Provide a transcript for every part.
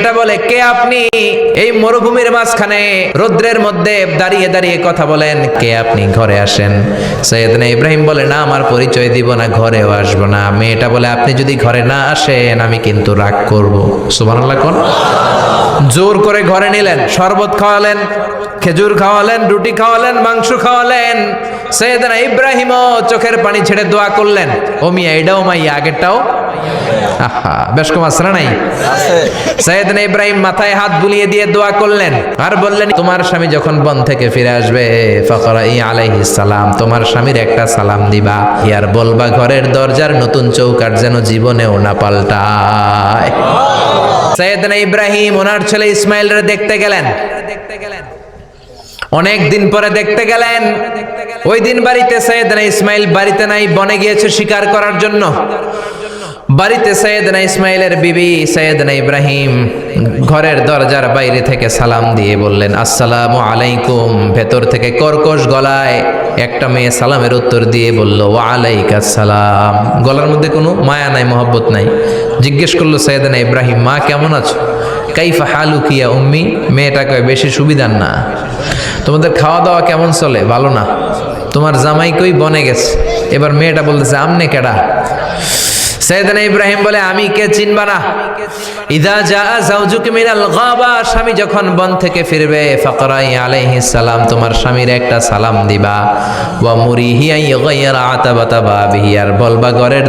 এটা বলে, কে আপনি? এই মরুভূমির মাঝখানে রৌদ্রের মধ্যে দাঁড়িয়ে দাঁড়িয়ে কথা বলেন, কে আপনি? ঘরে আসেন। সৈয়দনা ইব্রাহিম বলে, না, আমার পরিচয় দিব না, ঘরেও আসবো না। মেয়েটা বলে, আপনি যদি ঘরে না আসেন আমি কিন্তু রাগ করব। সুবহানাল্লাহ কোন। জোর করে ঘরে নিলেন, শরবত খাওয়ালেন, খেজুর খাওয়ালেন, রুটি খাওয়ালেন, মাংস খাওয়ালেন। সৈয়দনা ইব্রাহিমও চোখের পানি ছেড়ে দোয়া করলেন, ও মিয়া, এটাও মাইয়া, আগেরটাও। আহা, বেশ কম আছে না নাই? সৈয়দনা ইব্রাহিম মাথায় হাত বুলিয়ে দিয়ে দোয়া করলেন আর বললেন, তোমার স্বামী যখন বন থেকে ফিরে আসবে, ফাকরাই আলাইহিস সালাম, তোমার স্বামীর একটা সালাম দিবা, ইয়ার বলবা ঘরের দরজার নতুন চৌকাঠ যেন জীবনেও না পাল্টায়। সৈয়দনা ইব্রাহিম ওনার ছেলে ইসমাইলরে দেখতে গেলেন। অনেক দিন পরে দেখতে গেলেন। ওই দিন বাড়িতে সৈয়দনা ইসমাইল বাড়িতে নাই, বনে গিয়েছে শিকার করার জন্য। বাড়িতে সৈয়দনা ইসমাইলের বিবি সৈয়দনা ইব্রাহিম ঘরের দরজার বাইরে থেকে সালাম দিয়ে বললেন, আসসালামু আলাইকুম। ভেতর থেকে কর্কশ গলায় একটা মেয়ে সালামের উত্তর দিয়ে বলল, ওয়া আলাইকাস সালাম। গলার মধ্যে কোনো মায়া নাই, মহব্বত নাই। জিজ্ঞেস করলো সৈয়দনা ইব্রাহিম, মা কেমন আছো? কাইফা হালুকি ইয়া উম্মি। মেয়েটা কয়, বেশি সুবিধার না। তোমাদের খাওয়া দাওয়া কেমন চলে? ভালো না। তোমার জামাই কই? বনে গেছে। এবার মেয়েটা বলতেছে, আমনে কেডা? সৈয়দনা ইব্রাহিম বলে, আমি কে চিনবা না? ইদা জা যাওজুকি মিনাল গাবা, স্বামী যখন বন থেকে ফিরবে, ফাকরাই আলাইহিস সালাম, তোমার স্বামীর একটা সালাম দিবা। ওয়া মুরিহি আন ইয়াগাইরা আতাবাতা বাবিহি, আর বলবা ঘরের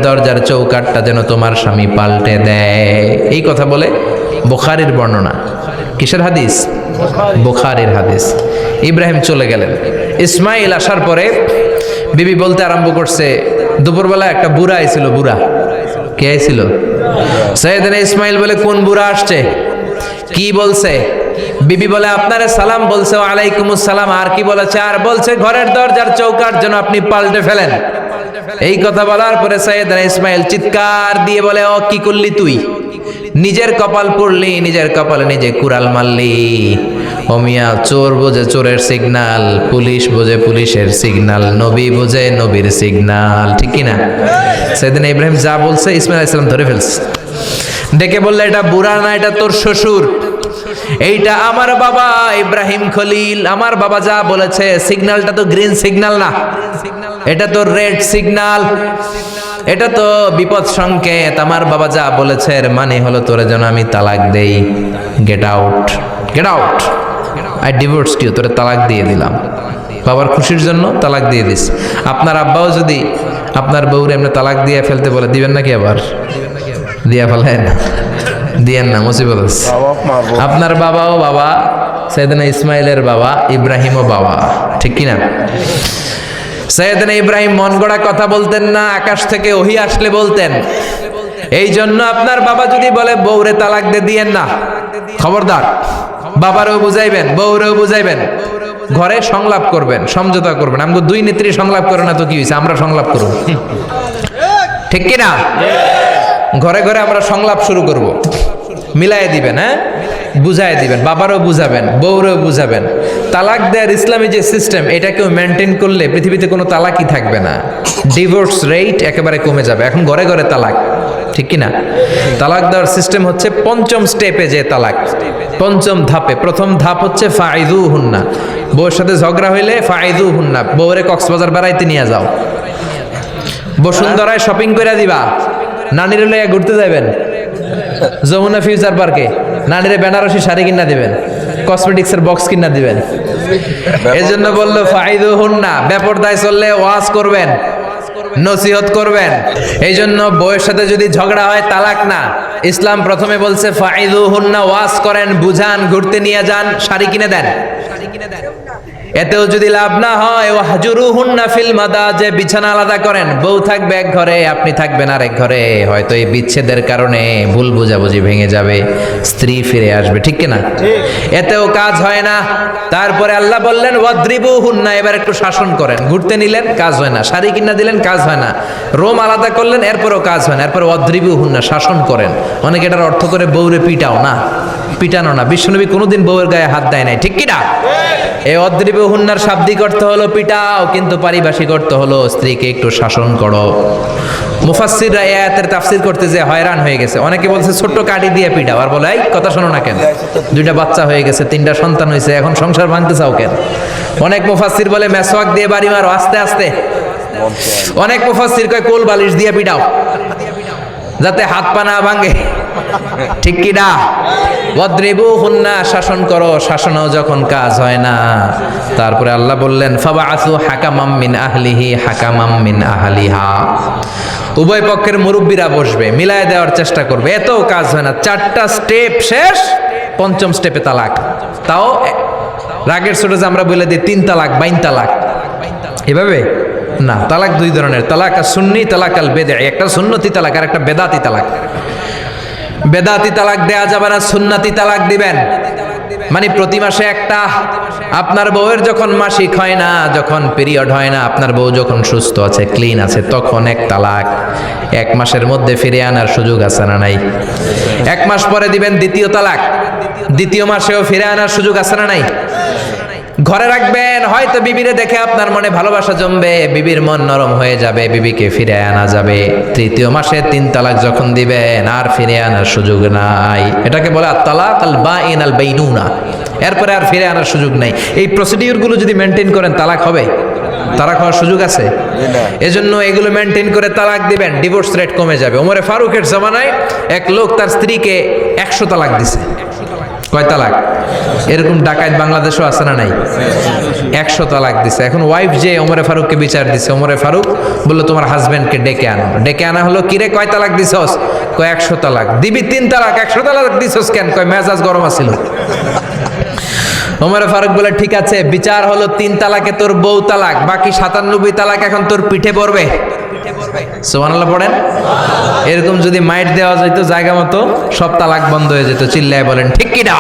দরজার চৌকাঠটা যেন তোমার স্বামী পাল্টে দেয়। এই কথা বলে বুখারীর বর্ণনা। কিসের হাদিস? বুখারীর হাদিস। ইব্রাহিম চলে গেলেন। ইসমাইল আসার পরে বিবি বলতে আরম্ভ করছে, দুপুরবেলা একটা বুড়া আইছিল। বুড়া কে আইছিল? সৈয়দনা ইসমাইল বলে, কোন বুড়া আসছে? কি বলছে? বিবি বলে, আপনারে সালাম বলছে। ওয়া আলাইকুমুস সালাম। আর কি বলেছে? আর বলছে ঘরের দরজার চৌকাঠ যেন আপনি পাল্টে ফেলেন। এই কথা বলার পরে সৈয়দনা ইসমাইল চিৎকার দিয়ে বলে, ও কি করলি তুই? নিজের কপাল পুড়লি, নিজের কপালে নিজে কুড়াল মারলি। ও মিয়া, চোর বোঝে চোরের সিগনাল, পুলিশ বোঝে পুলিশের সিগনাল, নবী বোঝে নবীর সিগনাল, ঠিক কিনা? সেদিন ইব্রাহিম যা বলছে ইসমাইল আলাইহিস সালাম ধরে ফেলছে। ডেকে বললে, এটা বুড়া না, এটা তোর শ্বশুর, এইটা আমার বাবা ইব্রাহিম খলিল। আমার বাবা যা বলেছে, সিগন্যালটা তো গ্রিন সিগন্যাল না, এটা তো রেড সিগন্যাল, এটা তো বিপদ সংকেত। আমার বাবা যা বলেছে এর মানে হলো তোরে যেন আমি তালাক দেই। Get out, get out, I divorced you, তোরে তালাক দিয়ে দিলাম। বাবার খুশির জন্য তালাক দিয়ে দিস। আপনার আব্বাও যদি আপনার বউরে এমনি তালাক দিয়ে ফেলতে বলে, দিবেন নাকি? আবার দিয়া ফেলেন, দিয়েন না, মুসিবত আছে। আপনার বাবাও বাবা, সৈয়দনা ইসমাইলের বাবা, ইব্রাহিমও বাবা, ঠিক কিনা? সৈয়দনা ইব্রাহিম মন গড়া কথা বলতেন না, আকাশ থেকে ওহী আসলে বলতেন। এই জন্য আপনার বাবা যদি বলে বউরে তালাক দিয়েন না, খবরদার, বাবারও বুঝাইবেন, বউরেও বুঝাইবেন, ঘরে সংলাপ করবেন, সমঝোতা করবেন। আমাকে দুই নেত্রী সংলাপ করে না তো কি হয়েছে, আমরা সংলাপ করব, ঠিক কিনা? ঘরে ঘরে আমরা সংলাপ শুরু করব, মিলাই দিবেন, হ্যাঁ, বুঝাই দিবেন, বাবারও বুঝাবেন, বউরেও বুঝাবেন। তালাক দেওয়ার ইসলামী যে সিস্টেম, এটাকেও মেনটেন করলে পৃথিবীতে কোনো তালাকই থাকবে না। ডিভোর্স রেট একেবারে কমে যাবে। এখন ঘরে ঘরে তালাক, ঠিক কিনা? তালাক দেওয়ার সিস্টেম হচ্ছে পঞ্চম স্টেপে যে তালাক, পঞ্চম ধাপে। প্রথম ধাপ হচ্ছে ফাইদুহুন্না, বউর সাথে ঝগড়া হইলে ফাইদুহুন্না, বউরে কক্সবাজার বেড়াইতে নিয়ে যাও, বসুন্ধরায় শপিং করে দিবা, নানির লইয়া ঘুরতে যাবেন যমুনা ফিউচার পার্কে, নানিরে বেনারসি শাড়ি কিনা দিবেন, কসমেটিক্সের বক্স কিনা দিবেন। এই জন্য বললো ফাইদুহুন্না, বেপরদায় চললে ওয়াজ করবেন, নসিহত করবেন। এই জন্য বউয়ের সাথে যদি ঝগড়া হয় তালাক না, ইসলাম প্রথমে বলছে ফাইদুহুন্না, ওয়াজ করেন, বুঝান, ঘুরতে নিয়ে যান, শাড়ি কিনে দেন। এতেও যদি লাভ না হয়, ওয়াহজুরুহুন্না ফিল মাদাজি, বিছানা আলাদা করেন, বউ থাকবে এক ঘরে, আপনি থাকবেন আরেক ঘরে। হয়তো এই বিচ্ছেদের কারণে ভুল বোঝাবুঝি ভেঙে যাবে, স্ত্রী ফিরে আসবে, ঠিক কিনা? এতেও কাজ হয় না। তারপরে আল্লাহ বললেন ওয়াদ্রিবুহুন্না, এবার একটু শাসন করেন। ঘুরতে নিলেন, কাজ হয় না, শাড়ি কিনা দিলেন, কাজ হয় না, রোম আলাদা করলেন, এরপরও কাজ হয় না, এরপর ওয়াদ্রিবুহুন্না, শাসন করেন। অনেকে এটার অর্থ করে বউরে পিটাও না, পিটানো না। বিশ্বনবী কোনোদিন বউয়ের গায়ে হাত দেয় নাই, ঠিক কিনা? এই অদ্রিব হুন্নার শাব্দিক অর্থ হলো পিটাও, কিন্তু পারিভাষিক অর্থ হলো স্ত্রীকে একটু শাসন করো। মুফাসসিররা এই আয়াতের তাফসীর করতে যে হয়রান হয়ে গেছে। অনেকে বলছে ছোট্ট কাঠি দিয়ে পিটাও, আর বলে এই কথা শোনো না কেন, দুইটা বাচ্চা হয়ে গেছে, 3টা সন্তান হয়েছে, এখন সংসার ভাঙতে চাও কেন? অনেক মুফাসসির বলে মেসওয়াক দিয়ে বাড়ি মারো আস্তে আস্তে। অনেক মুফাসসির কয় কোল বালিশ দিয়ে পিটাও, যাতে হাত পা না ভাঙে। ঠিক কি না? ওয়াদ্রিবুহুন্না, শাসন করো। শাসনও যখন কাজ হয় না, তারপরে আল্লাহ বললেন ফাবাআসু হাকামাম মিন আহলিহি হাকামাম মিন আহলিহা। উভয় পক্ষের মুরব্বীরা বসবে, মিলায় দেওয়ার চেষ্টা করবে। এতও কাজ হয় না, 4টা স্টেপ শেষ, 5ম স্টেপে তালাক। তাও রাগের ছোট যে আমরা বলে দিই 3 তালাক 22 তালাক, এভাবে না। তালাক 2 ধরনের, তালাক সুন্নি, তালাক আল বেদঈ। একটা সুন্নতি তালাক আর একটা বেদাতি তালাক। বেদাতি তালাক দেয়া যাবে না, সুন্নতি তালাক দিবেন। মানে প্রতি মাসে একটা। আপনার বউয়ের যখন মাসিক হয় না, যখন পিরিয়ড হয় না, আপনার বউ যখন সুস্থ আছে, ক্লিন আছে, তখন 1 তালাক। 1 মাসের মধ্যে ফিরে আনার সুযোগ আছে না নাই? 1 মাস পরে দিবেন 2য় তালাক। 2য় মাসেও ফিরে আনার সুযোগ আছে না নাই? ঘরে রাখবেন, হয়তো বিবিরে দেখে আপনার মনে ভালোবাসা জমবে, বিবির মন নরম হয়ে যাবে, বিবিকে ফিরে আনা যাবে। 3য় মাসে 3 তালাক যখন দিবেন, আর ফিরে আনার সুযোগ নাই। এটাকে বলে আত-তালাক আল বাইন আল বাইনুনা। এরপরে আর ফিরে আনার সুযোগ নাই। এই প্রসিডিউরগুলো যদি মেনটেন করেন, তালাক হবে? তালাক হওয়ার সুযোগ আছে? এজন্য এগুলো মেনটেন করে তালাক দিবেন, ডিভোর্স রেট কমে যাবে। ওমরে ফারুকের জামানায় এক লোক তার স্ত্রীকে 100 তালাক দিছে। কয় তালাক? এরকম ডাকাত বাংলাদেশও আছে না নাই? 100 তালাক দিছে। এখন ওয়াইফ যে ওমরে ফারুককে বিচার দিছে, ওমরে ফারুক বলল তোমার হাজবেন্ডকে ডেকে আনো। ডেকে আনা হলো, কিরে কয় তালাক দিছস? কয় 100 তালাক। দিবি 3 তালাক, 100 তালাক দিছস কেন? কয় মেজাজ গরম আছিল। ওমরে ফারুক বলে ঠিক আছে, বিচার হলো 3 তালাকে তোর বউ তালাক, বাকি 97 তালাক এখন তোর পিঠে পড়বে। সুবহানাল্লাহ পড়েন। এরকম যদি মাইট দেওয়া যেত জায়গা মতো, সব তালাক বন্ধ হয়ে যেত। চিল্লায় বলেন ঠিক কি না?